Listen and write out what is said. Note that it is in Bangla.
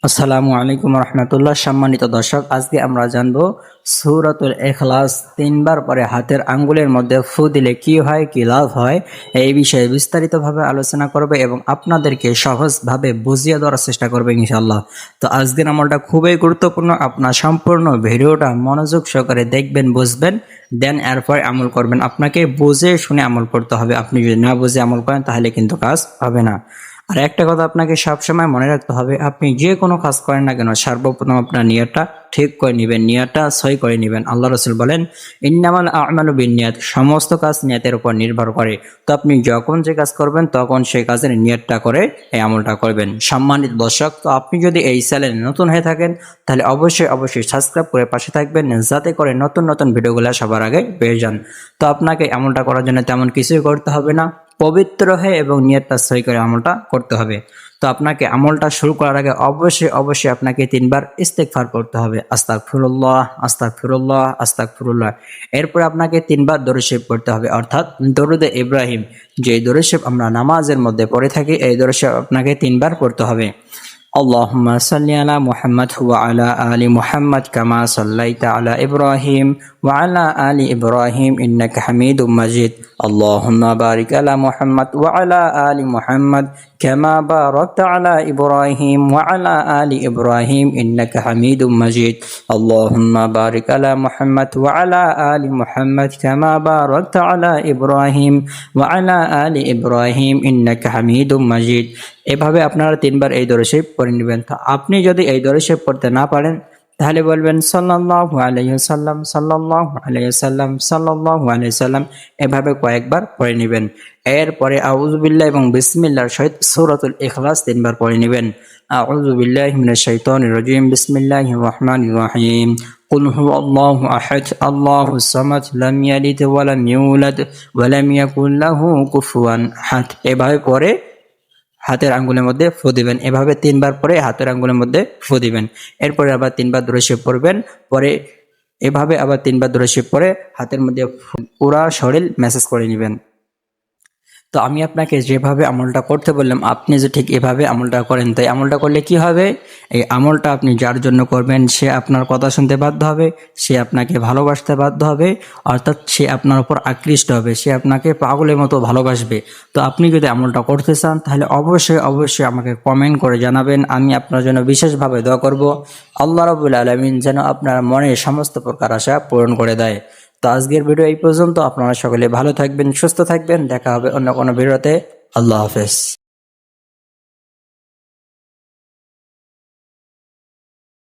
আসসালামু আলাইকুম রহমতুল্লাহ। সম্মানিত দর্শক, আজকে আমরা জানবো সূরাতুল ইখলাস তিনবার পরে হাতের আঙ্গুলের মধ্যে ফু দিলে কি হয়, কি লাভ হয়, এই বিষয়ে বিস্তারিতভাবে আলোচনা করবে এবং আপনাদেরকে সহজভাবে বুঝিয়ে দেওয়ার চেষ্টা করবে ইনশাআল্লাহ। তো আজকের আমলটা খুবই গুরুত্বপূর্ণ। আপনার সম্পূর্ণ ভিডিওটা মনোযোগ সহকারে দেখবেন, বুঝবেন, দেন এরপর আমল করবেন। আপনাকে বুঝে শুনে আমল করতে হবে। আপনি যদি না বুঝে আমল করেন তাহলে কিন্তু কাজ হবে না। আর একটা কথা আপনাকে সবসময় মনে রাখতে হবে, আপনি যে কোনো কাজ করেন না কেন সর্বপ্রথম আপনার নিয়তটা ঠিক করে নেবেন, নিয়তটা সই করে নেবেন। আল্লাহ রাসূল বলেন, ইন্নামাল আমালু বিন্নিয়াত, সমস্ত কাজ নিয়তের উপর নির্ভর করে। তো আপনি যখন যে কাজ করবেন তখন সেই কাজের নিয়তটা করে এই আমলটা করবেন। সম্মানিত দর্শক, তো আপনি যদি এই চ্যানেলে নতুন হয়ে থাকেন তাহলে অবশ্যই সাবস্ক্রাইব করে পাশে থাকবেন, যাতে করে নতুন নতুন ভিডিওগুলো সবার আগে পেয়ে যান। তো আপনাকে আমলটা করার জন্য তেমন কিছুই করতে হবে না, পবিত্র হয়ে এবং নিয়তটা সই করে আমলটা করতে হবে। তো আপনাকে আমলটা শুরু করার আগে অবশ্যই আপনাকে তিনবার ইস্তেগফার করতে হবে, আস্তাগফিরুল্লাহ আস্তাগফিরুল্লাহ আস্তাগফিরুল্লাহ। এরপর আপনাকে তিনবার দরুদ শরীফ পড়তে হবে, অর্থাৎ দরুদে ইব্রাহিম, যে দরুদ শরীফ আমরা নামাজের মধ্যে পড়ে থাকি, এই দরুদ শরীফ আপনাকে তিনবার পড়তে হবে। اللهم صل على محمد وعلى آل محمد كما صليت على إبراهيم وعلى آل إبراهيم إنك حميد مجيد اللهم بارك على محمد وعلى آل محمد كما باركت على إبراهيم وعلى آل إبراهيم إنك حميد مجيد اللهم بارك على محمد وعلى آل محمد كما باركت على إبراهيم وعلى آل إبراهيم إنك حميد مجيد। এভাবে আপনারা তিনবার এই দরুদ শরীফ পড়ে নেবেন। তো আপনি যদি এই দরুদ শরীফ পড়তে না পারেন তাহলে বলবেন সাল্লাল্লাহু আলাইহি ওয়াসাল্লাম সাল্লাল্লাহু আলাইহি ওয়াসাল্লাম সাল্লাল্লাহু আলাইহি ওয়াসাল্লাম, এভাবে কয়েকবার পড়ে নেবেন। এরপরে আউযু বিল্লাহি এবং বিসমিল্লাহর সহিত সূরাতুল ইখলাস তিনবার পড়ে নেবেন। আউযু বিল্লাহি মিনাশ শাইতানির রাজিম, বিসমিল্লাহির রহমানির রহিম, কুল হুয়াল্লাহু আহাদ আল্লাহুস সামাদ লাম ইয়ালিদ ওয়া লাম ইউলাদ ওয়া লাম ইয়াকুল লাহু কুফুয়ান আহাদ। এভাবে পড়ে হাতের আঙ্গুলের মধ্যে ফু দিবেন। এভাবে তিনবার পরে হাতের আঙ্গুলের মধ্যে ফু দিবেন। এরপরে আবার তিনবার দরুদ শরীফ পড়বেন। পরে এভাবে আবার তিনবার দরুদ শরীফ পরে হাতের মধ্যে পুরা শরীর ম্যাসাজ করে নেবেন। তো আমি আপনাকে যেভাবে আমলটা করতে বললাম, আপনি যে ঠিক এভাবে আমলটা করেন, তাই আমলটা করলে কি হবে, এই আমলটা আপনি যার জন্য করবেন সে আপনার কথা শুনতে বাধ্য হবে, সে আপনাকে ভালোবাসতে বাধ্য হবে, অর্থাৎ সে আপনার উপর আকৃষ্ট হবে, সে আপনাকে পাগলের মতো ভালোবাসবে। তো আপনি যদি আমলটা করতে চান তাহলে অবশ্যই আমাকে কমেন্ট করে জানাবেন। আমি আপনার জন্য বিশেষভাবে দোয়া করব, আল্লাহ রাব্বুল আলামিন যেন আপনার মনের সমস্ত প্রকার আশা পূরণ করে দেয়। তো আজকের ভিডিও এই পর্যন্ত। আপনারা সকলে ভালো থাকবেন, সুস্থ থাকবেন। দেখা হবে অন্য কোনো ভিডিওতে। আল্লাহ হাফেজ।